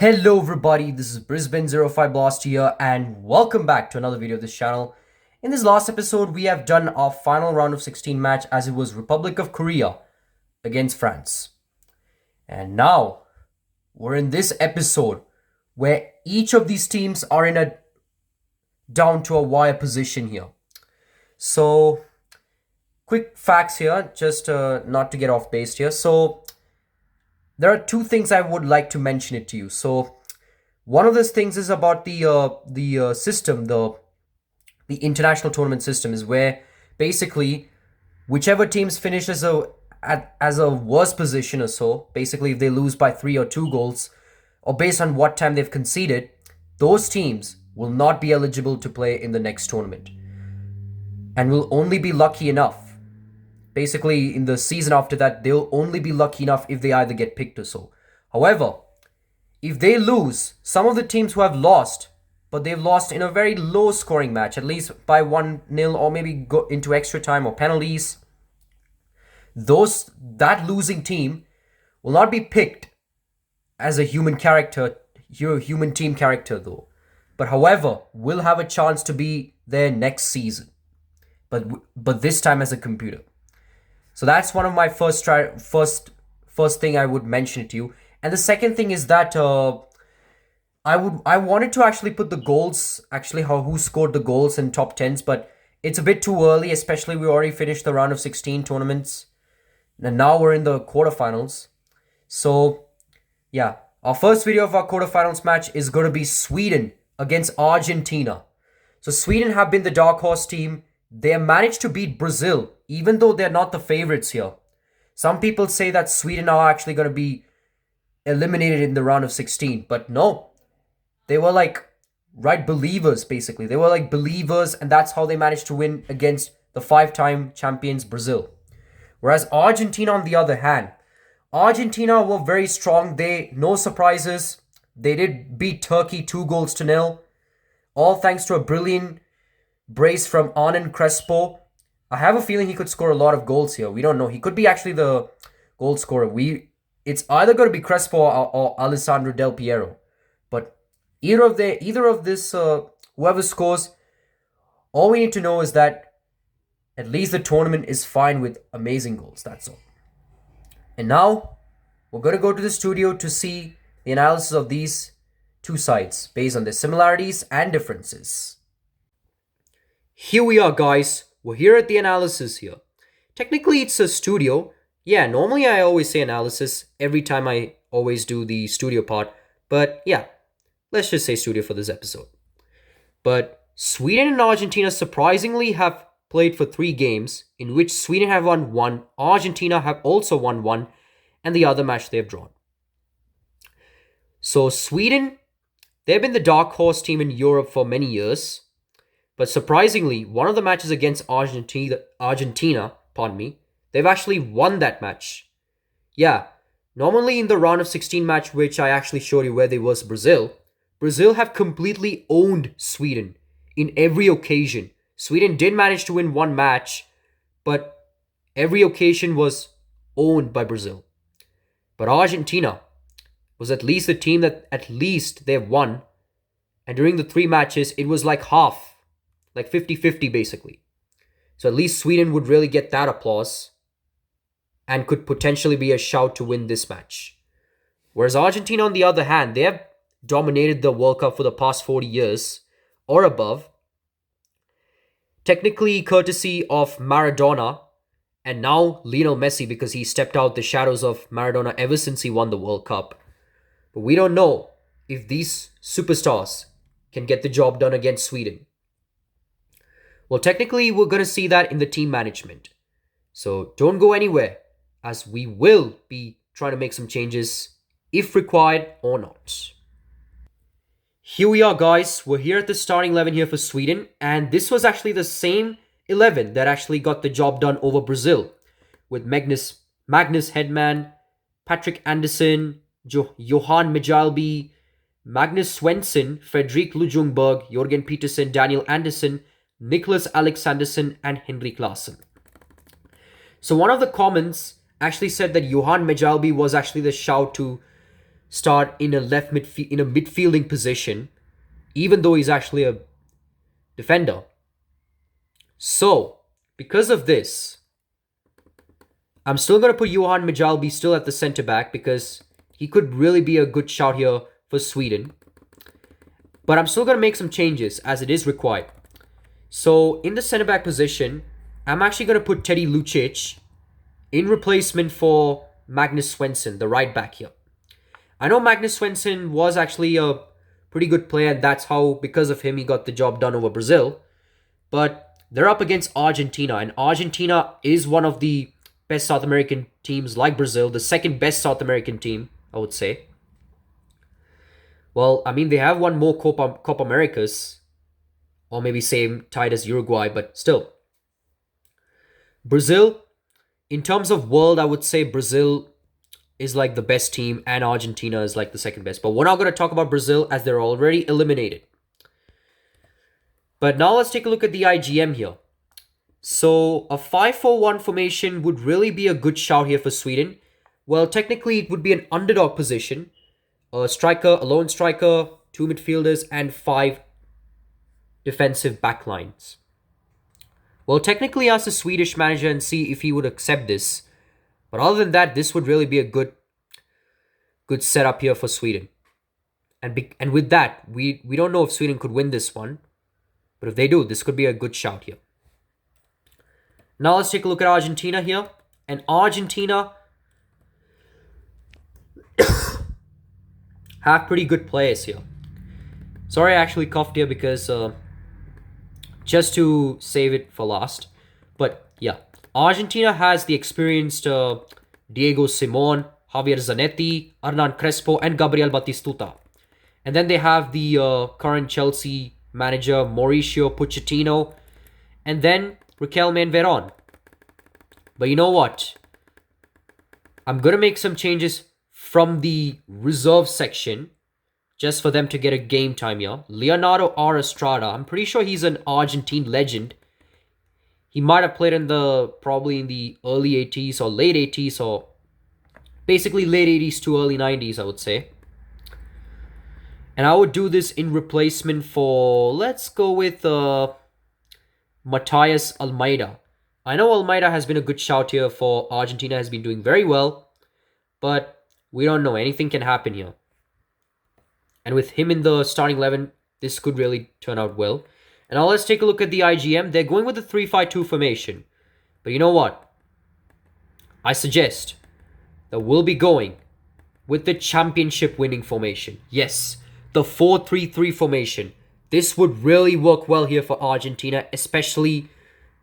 Hello everybody, this is Brisbane05Blaster here and welcome back to another video of this channel. In this last episode, we have done our final round of 16 match as it was Republic of Korea against France. And now, we're in this episode where each of these teams are in a down to a wire position here. So, quick facts here, just not to get off base here. So, there are two things I would like to mention it to you. So, one of those things is about the system, the international tournament system, is where basically whichever teams finish as a worse position or so, basically if they lose by 3 or 2 goals, or based on what time they've conceded, those teams will not be eligible to play in the next tournament, and will only be lucky enough. Basically, in the season after that, they'll only be lucky enough if they either get picked or so. However, if they lose, some of the teams who have lost, but they've lost in a very low scoring match, at least by 1-0 or maybe go into extra time or penalties, that losing team will not be picked as a human team character though. But however, will have a chance to be there next season. But this time as a computer. So that's one of my first thing I would mention to you. And the second thing is that I wanted to actually put the goals, who scored the goals in top 10s, but it's a bit too early, especially we already finished the round of 16 tournaments. And now we're in the quarterfinals. So yeah, our first video of our quarterfinals match is going to be Sweden against Argentina. So Sweden have been the dark horse team. They have managed to beat Brazil, even though they're not the favorites here. Some people say that Sweden are actually going to be eliminated in the round of 16. But no, they were like right believers, basically. They were like believers, and that's how they managed to win against the 5-time champions Brazil. Whereas Argentina, on the other hand, Argentina were very strong. No surprises. They did beat Turkey 2-0, all thanks to a brilliant brace from Hernan Crespo. I have a feeling he could score a lot of goals here. We don't know. He could be actually the goal scorer. It's either going to be Crespo or Alessandro Del Piero. But either of this, whoever scores, all we need to know is that at least the tournament is fine with amazing goals. That's all. And now, we're going to go to the studio to see the analysis of these two sides based on their similarities and differences. Here we are, guys. We're here at the analysis here. Technically, it's a studio. Yeah, normally I always say analysis every time I always do the studio part. But yeah, let's just say studio for this episode. But Sweden and Argentina surprisingly have played for 3 games, in which Sweden have won 1, Argentina have also won 1, and the other match they have drawn. So Sweden, they've been the dark horse team in Europe for many years. But surprisingly, one of the matches against Argentina, they've actually won that match. Yeah, normally in the round of 16 match, which I actually showed you where they was Brazil have completely owned Sweden in every occasion. Sweden did manage to win 1 match, but every occasion was owned by Brazil. But Argentina was at least the team that at least they've won. And during the 3 matches, it was like half. Like 50-50 basically. So at least Sweden would really get that applause and could potentially be a shout to win this match. Whereas Argentina, on the other hand, they have dominated the World Cup for the past 40 years or above. Technically courtesy of Maradona and now Lionel Messi, because he stepped out the shadows of Maradona ever since he won the World Cup. But we don't know if these superstars can get the job done against Sweden. Well, technically, we're going to see that in the team management. So don't go anywhere, as we will be trying to make some changes, if required or not. Here we are, guys. We're here at the starting 11 here for Sweden. And this was actually the same 11 that actually got the job done over Brazil. With Magnus Hedman, Patrick Andersson, Johan Mjalby, Magnus Svensson, Fredrik Ljungberg, Jorgen Petersen, Daniel Andersson, Nicholas Alexandersson, and Henrik Larsson. So one of the comments actually said that Johan Mjalby was actually the shout to start in a midfielding position, even though he's actually a defender. So, because of this, I'm still going to put Johan Mijalbi still at the centre back because he could really be a good shout here for Sweden. But I'm still going to make some changes as it is required. So, in the centre back position, I'm actually going to put Teddy Lucic in replacement for Magnus Svensson, the right back here. I know Magnus Svensson was actually a pretty good player, and that's how, because of him, he got the job done over Brazil. But they're up against Argentina, and Argentina is one of the best South American teams like Brazil, the second best South American team, I would say. Well, I mean, they have won more Copa Americas, or maybe same tied as Uruguay, but still. Brazil, in terms of world, I would say Brazil is like the best team and Argentina is like the second best. But we're not going to talk about Brazil as they're already eliminated. But now let's take a look at the IGM here. So a 5-4-1 formation would really be a good shout here for Sweden. Well, technically it would be an underdog position. A striker, a lone striker, 2 midfielders, and 5 defensive backlines. Well, technically ask the Swedish manager and see if he would accept this. But other than that, this would really be a good setup here for Sweden. And with that, we don't know if Sweden could win this one. But if they do, this could be a good shout here. Now let's take a look at Argentina here. And Argentina have pretty good players here. Sorry I actually coughed here because just to save it for last. But yeah, Argentina has the experienced Diego Simon, Javier Zanetti, Hernan Crespo, and Gabriel Batistuta. And then they have the current Chelsea manager Mauricio Pochettino, and then Riquelme Veron. But you know what? I'm going to make some changes from the reserve section just for them to get a game time here. Leonardo R. Estrada, I'm pretty sure he's an Argentine legend. He might have played probably in the early 80s or late 80s or basically late 80s to early 90s, I would say. And I would do this in replacement for, let's go with Matias Almeida. I know Almeida has been a good shout here for Argentina, has been doing very well. But we don't know. Anything can happen here. And with him in the starting 11, this could really turn out well. And now let's take a look at the IGM. They're going with the 3-5-2 formation. But you know what? I suggest that we'll be going with the championship winning formation. Yes, the 4-3-3 formation. This would really work well here for Argentina, especially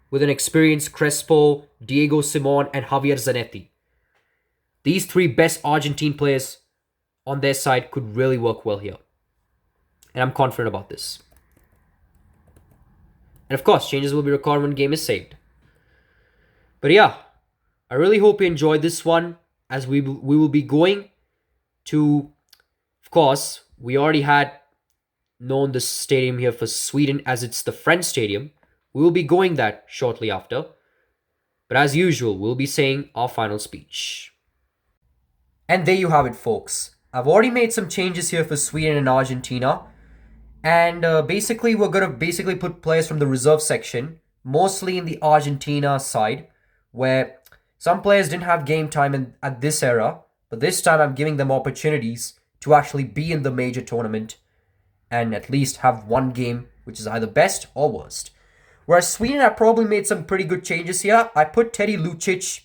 with an experienced Crespo, Diego Simon, and Javier Zanetti. These 3 best Argentine players on their side could really work well here. And I'm confident about this. And of course, changes will be recorded when game is saved. But yeah, I really hope you enjoyed this one, as we will be going to, of course, we already had known the stadium here for Sweden as it's the Friends Stadium. We will be going that shortly after. But as usual, we'll be saying our final speech. And there you have it, folks. I've already made some changes here for Sweden and Argentina. And basically, we're going to put players from the reserve section, mostly in the Argentina side, where some players didn't have game time at this era, but this time I'm giving them opportunities to actually be in the major tournament and at least have one game, which is either best or worst. Whereas Sweden, I probably made some pretty good changes here. I put Teddy Lucic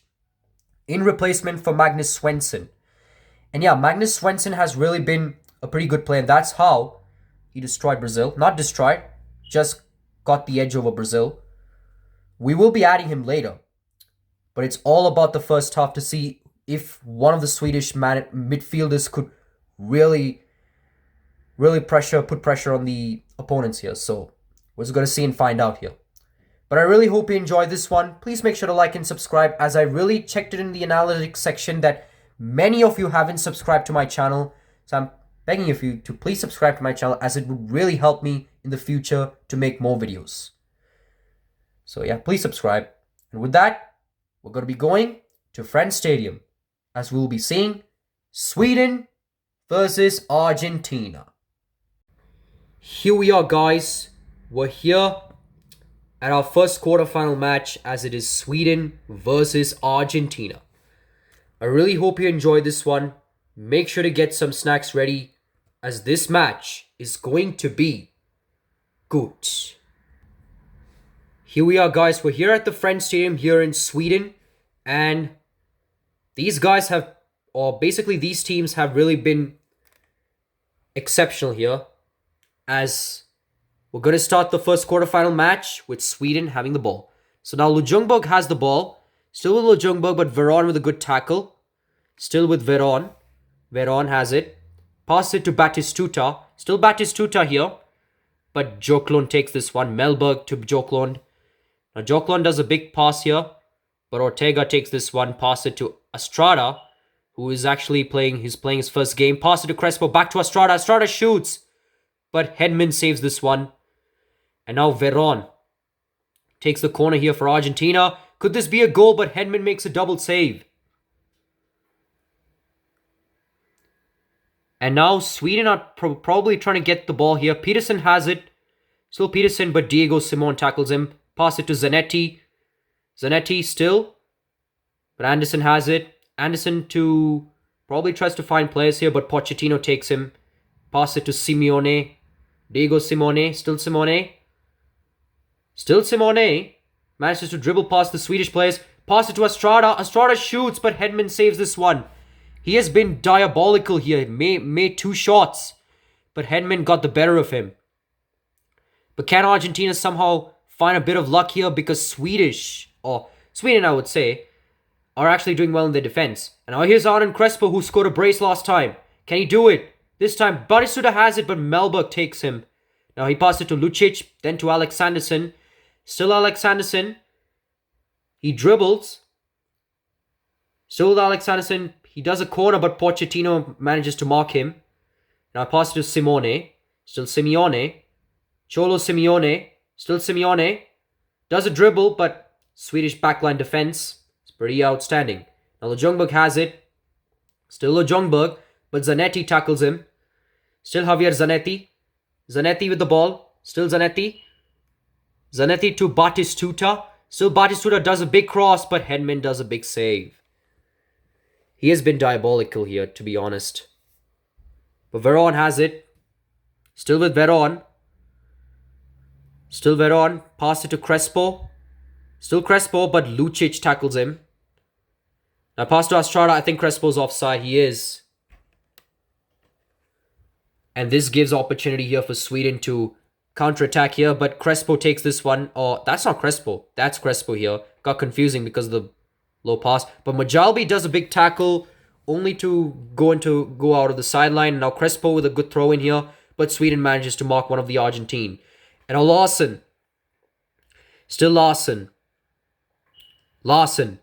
in replacement for Magnus Svensson. And yeah, Magnus Svensson has really been a pretty good player. That's how he destroyed Brazil. Not destroyed, just got the edge over Brazil. We will be adding him later. But it's all about the first half to see if one of the Swedish midfielders could really put pressure on the opponents here. So we're just going to see and find out here. But I really hope you enjoyed this one. Please make sure to like and subscribe, as I really checked it in the analytics section that many of you haven't subscribed to my channel. So I'm begging you to please subscribe to my channel, as it would really help me in the future to make more videos. So yeah, please subscribe. And with that, we're going to be going to Friends Stadium, as we will be seeing Sweden versus Argentina. Here we are, guys. We're here at our first quarterfinal match, as it is Sweden versus Argentina. I really hope you enjoyed this one. Make sure to get some snacks ready, as this match is going to be good. Here we are, guys. We're here at the Friends Stadium here in Sweden, and these guys have, or basically these teams have really been exceptional here, as we're going to start the first quarterfinal match with Sweden having the ball. So now Ljungberg has the ball. Still with Ljungberg, but Veron with a good tackle. Still with Veron. Veron has it. Pass it to Batistuta. Still Batistuta here. But Joklund takes this one. Mellberg to Joklund. Now Joklund does a big pass here. But Ortega takes this one. Pass it to Estrada, who is actually playing his first game. Pass it to Crespo. Back to Estrada. Estrada shoots. But Hedman saves this one. And now Veron takes the corner here for Argentina. Could this be a goal? But Hedman makes a double save. And now Sweden are probably trying to get the ball here. Peterson has it. Still Peterson, but Diego Simon tackles him. Pass it to Zanetti. Zanetti still. But Anderson has it. Anderson probably tries to find players here, but Pochettino takes him. Pass it to Simeone. Diego Simone. Still Simone. Still Simone. Manages to dribble past the Swedish players. Pass it to Estrada. Estrada shoots, but Hedman saves this one. He has been diabolical here. Made 2 shots. But Hedman got the better of him. But can Argentina somehow find a bit of luck here? Because Sweden, I would say, are actually doing well in their defense. And now here's Hernan Crespo, who scored a brace last time. Can he do it? This time, Batistuta has it, but Mellberg takes him. Now he passes it to Lucic, then to Alexandersson. Still Alexandersson. He dribbles. Still Alexandersson. He does a corner, but Pochettino manages to mark him. Now pass it to Simone. Still Simeone. Cholo Simeone. Still Simeone. Does a dribble, but Swedish backline defense is pretty outstanding. Now Ljungberg has it. Still Ljungberg, but Zanetti tackles him. Still Javier Zanetti. Zanetti with the ball. Still Zanetti. Zanetti to Batistuta. Still Batistuta does a big cross, but Hedman does a big save. He has been diabolical here, to be honest. But Veron has it. Still with Veron. Still Veron. Pass it to Crespo. Still Crespo, but Lucic tackles him. Now pass to Estrada. I think Crespo's offside. He is. And this gives opportunity here for Sweden to counter-attack here. But Crespo takes this one. Oh, that's not Crespo. That's Crespo here. Got confusing because of the low pass. But Majalbi does a big tackle, only to go out of the sideline. Now Crespo with a good throw in here. But Sweden manages to mark one of the Argentine. And now Larsson. Still Larsson. Larsson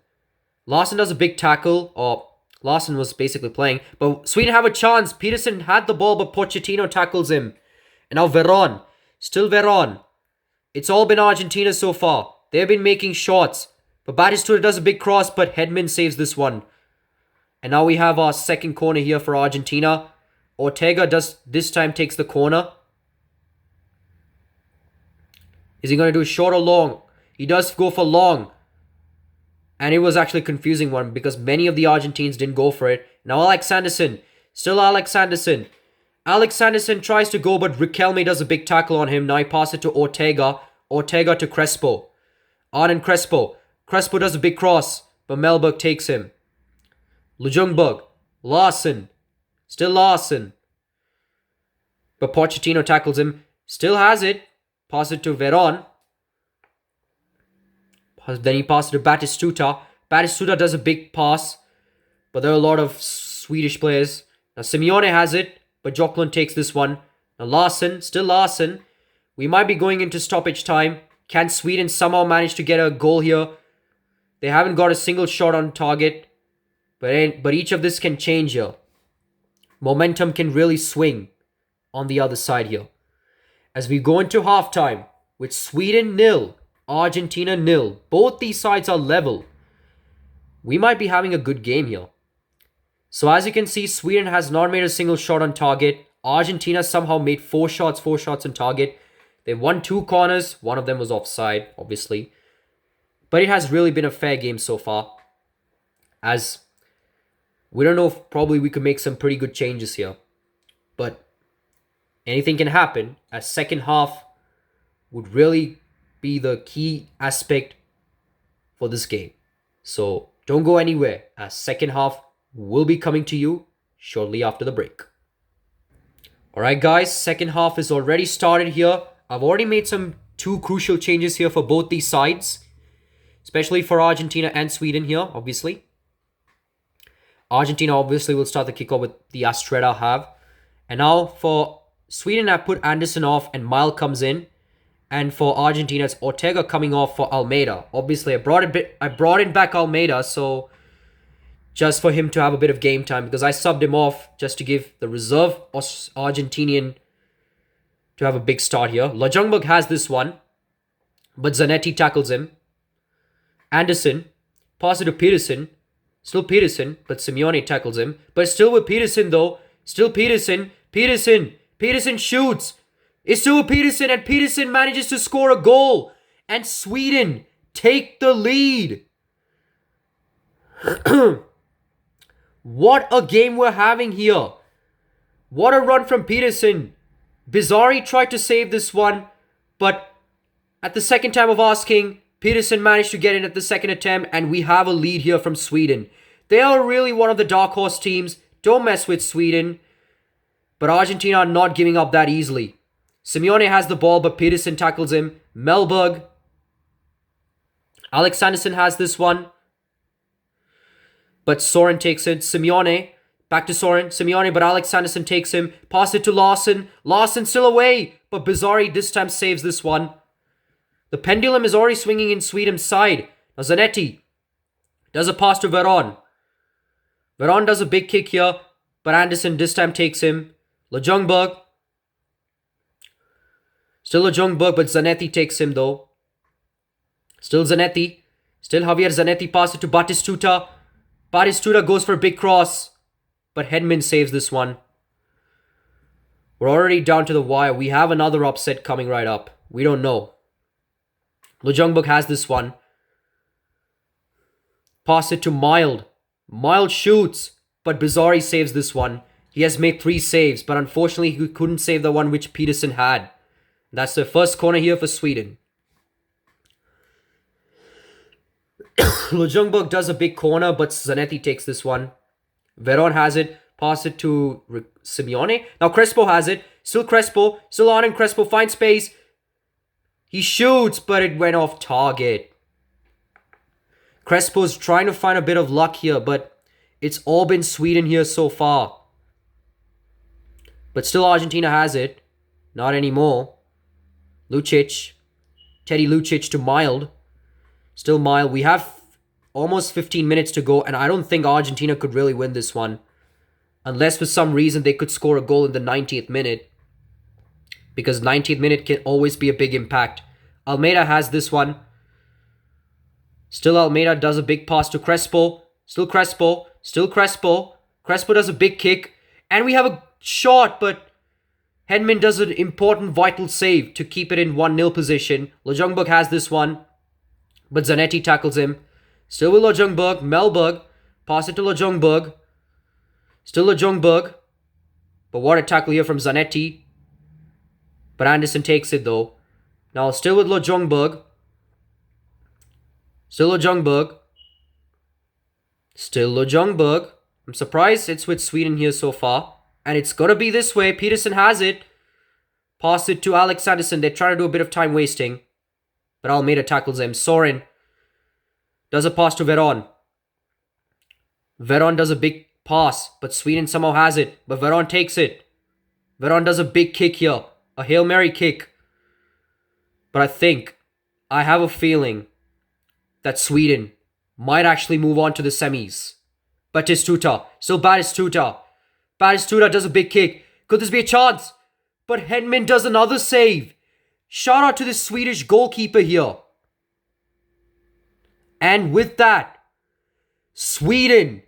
does a big tackle. Larsson was basically playing. But Sweden have a chance. Peterson had the ball, but Pochettino tackles him. And now Veron. Still Veron. It's all been Argentina so far. They've been making shots. But Batistuta does a big cross, but Hedman saves this one. And now we have our second corner here for Argentina. Ortega this time takes the corner. Is he going to do short or long? He does go for long. And it was actually a confusing one because many of the Argentines didn't go for it. Now Alexandersson. Still Alexandersson. Alexandersson tries to go, but Riquelme does a big tackle on him. Now he passes it to Ortega. Ortega to Crespo. Hernan Crespo. Crespo does a big cross, but Mellberg takes him. Ljungberg. Larsson. Still Larsson. But Pochettino tackles him. Still has it. Pass it to Veron. Then he passes it to Batistuta. Batistuta does a big pass. But there are a lot of Swedish players. Now Simeone has it. But Joklund takes this one. Now Larsson. Still Larsson. We might be going into stoppage time. Can Sweden somehow manage to get a goal here? They haven't got a single shot on target. But each of this can change here. Momentum can really swing on the other side here. As we go into halftime with Sweden 0, Argentina 0. Both these sides are level. We might be having a good game here. So as you can see, Sweden has not made a single shot on target. Argentina somehow made 4 shots on target. They won 2 corners. One of them was offside, obviously. But it has really been a fair game so far. As we don't know if probably we could make some pretty good changes here. But anything can happen. As second half would really be the key aspect for this game. So don't go anywhere, as second half will be coming to you shortly after the break. Alright guys, second half is already started here. I've already made some 2 crucial changes here for both these sides. Especially for Argentina and Sweden here, obviously. Argentina obviously will start the kickoff with the Astreda have. And now for Sweden, I put Andersson off and Mile comes in. And for Argentina, it's Ortega coming off for Almeida. Obviously, I brought in back Almeida, so just for him to have a bit of game time, because I subbed him off just to give the reserve Argentinian to have a big start here. Ljungberg has this one, but Zanetti tackles him. Andersson, pass it to Peterson. Still Peterson, but Simeone tackles him. But still with Peterson though. Still Peterson. Peterson shoots. It's still Peterson, and Peterson manages to score a goal. And Sweden take the lead. What a game we're having here. What a run from Peterson. Bizzarri tried to save this one, but at the second time of asking, Peterson managed to get in at the second attempt, and we have a lead here from Sweden. They are really one of the dark horse teams. Don't mess with Sweden. But Argentina are not giving up that easily. Simeone has the ball, but Peterson tackles him. Mellberg. Alexandersson has this one. But Soren takes it. Simeone. Back to Soren. Simeone, but Alexandersson takes him. Pass it to Larson. Larson still away. But Bizzarri this time saves this one. The pendulum is already swinging in Sweden's side. Now Zanetti does a pass to Veron. Veron does a big kick here. But Andersson this time takes him. Ljungberg. Still Ljungberg, but Zanetti takes him though. Still Zanetti. Still Javier Zanetti, pass it to Batistuta. Batistuta goes for a big cross. But Hedman saves this one. We're already down to the wire. We have another upset coming right up. We don't know. Ljungberg has this one. Pass it to Mild. Mild shoots. But Bizzarri saves this one. He has made 3 saves. But unfortunately, he couldn't save the one which Peterson had. That's the first corner here for Sweden. Ljungberg does a big corner, but Zanetti takes this one. Veron has it. Pass it to Simeone. Now Crespo has it. Still Crespo. Still Hernan Crespo. Finds space. He shoots, but it went off target. Crespo's trying to find a bit of luck here, but it's all been Sweden here so far. But still Argentina has it. Not anymore. Lucic. Teddy Lucic to Mild. Still Mild. We have almost 15 minutes to go, and I don't think Argentina could really win this one. Unless for some reason they could score a goal in the 90th minute. Because 90th minute can always be a big impact. Almeida has this one. Still Almeida does a big pass to Crespo. Still Crespo. Still Crespo. Crespo does a big kick. And we have a shot, but Hedman does an important vital save to keep it in 1-0 position. Ljungberg has this one. But Zanetti tackles him. Still with Ljungberg. Mellberg. Pass it to Ljungberg. Still Ljungberg. But what a tackle here from Zanetti. But Andersson takes it though. Now still with Ljungberg. Still Ljungberg. Still Ljungberg. I'm surprised it's with Sweden here so far. And it's going to be this way. Peterson has it. Pass it to Alexandersson. They're trying to do a bit of time wasting. But Almeida tackles him. Soren does a pass to Veron. Veron does a big pass. But Sweden somehow has it. But Veron takes it. Veron does a big kick here. A Hail Mary kick. But I have a feeling that Sweden might actually move on to the semis. Batistuta. Still Batistuta. Batistuta does a big kick. Could this be a chance? But Hedman does another save. Shout out to the Swedish goalkeeper here. And with that, Sweden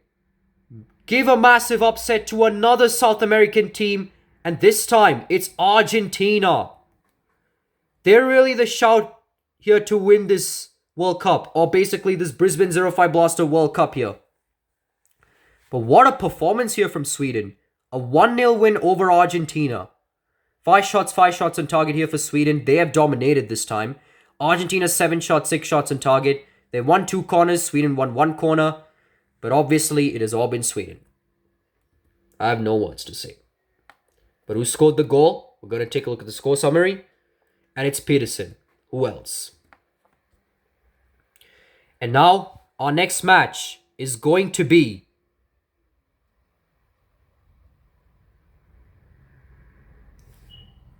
give a massive upset to another South American team, and this time it's Argentina. They're really the shout here to win this World Cup, or basically this Brisbane05Blaster World Cup here. But what a performance here from Sweden. A 1-0 win over Argentina. 5 shots on target here for Sweden. They have dominated this time. Argentina 7 shots, 6 shots on target. They won 2 corners. Sweden won 1 corner. But obviously, it has all been Sweden. I have no words to say. But who scored the goal? We're going to take a look at the score summary. And it's Peterson. Who else? And now, our next match is going to be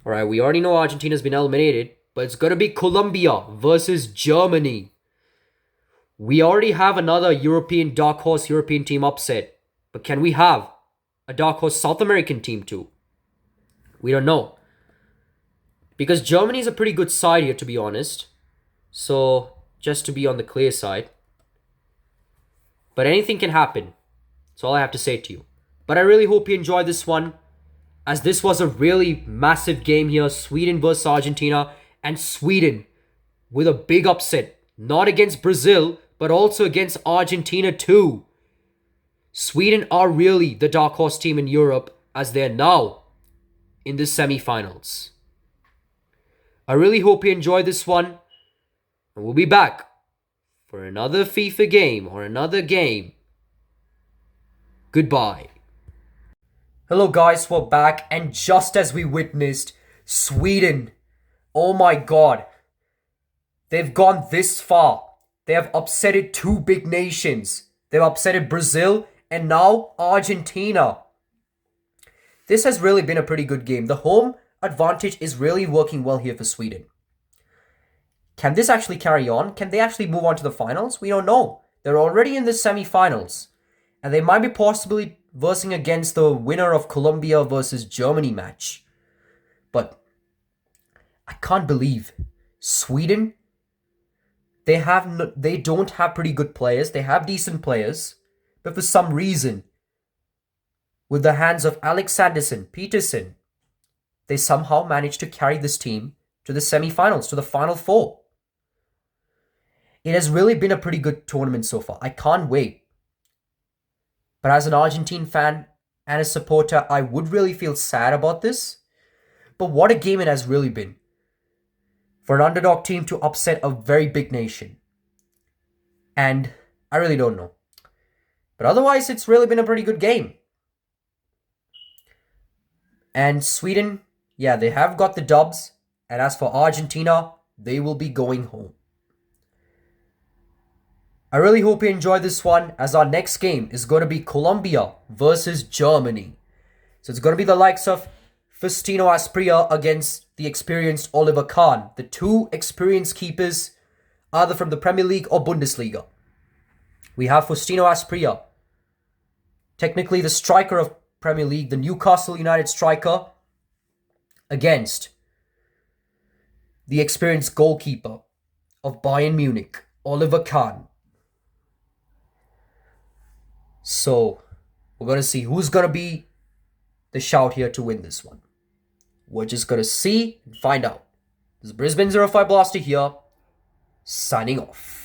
alright, we already know Argentina's been eliminated, but it's going to be Colombia versus Germany. We already have another European dark horse European team upset. But can we have a dark horse South American team too? We don't know. Because Germany is a pretty good side here, to be honest. So, just to be on the clear side. But anything can happen. That's all I have to say to you. But I really hope you enjoyed this one, as this was a really massive game here. Sweden versus Argentina. And Sweden with a big upset. Not against Brazil, but also against Argentina too. Sweden are really the dark horse team in Europe, as they're now in the semi-finals. I really hope you enjoyed this one. And we'll be back for another FIFA game or another game. Goodbye. Hello guys, we're back, and just as we witnessed, Sweden, oh my god, they've gone this far. They have upsetted 2 big nations. They've upsetted Brazil and now Argentina. This has really been a pretty good game. The home advantage is really working well here for Sweden. Can this actually carry on? Can they actually move on to the finals? We don't know. They're already in the semi-finals, and they might be possibly versing against the winner of Colombia versus Germany match. But I can't believe Sweden, they don't have pretty good players. They have decent players, but for some reason, with the hands of Alexandersson, Peterson, they somehow managed to carry this team to the semi-finals, to the Final Four. It has really been a pretty good tournament so far. I can't wait. But as an Argentine fan and a supporter, I would really feel sad about this. But what a game it has really been. For an underdog team to upset a very big nation. And I really don't know. But otherwise, it's really been a pretty good game. And Sweden, yeah, they have got the dubs. And as for Argentina, they will be going home. I really hope you enjoyed this one, as our next game is going to be Colombia versus Germany. So it's going to be the likes of Faustino Asprilla against the experienced Oliver Kahn. The 2 experienced keepers, either from the Premier League or Bundesliga. We have Faustino Asprilla, technically the striker of Premier League, the Newcastle United striker, against the experienced goalkeeper of Bayern Munich, Oliver Kahn. So, we're going to see who's going to be the shout here to win this one. We're just going to see and find out. This is Brisbane05Blaster here, signing off.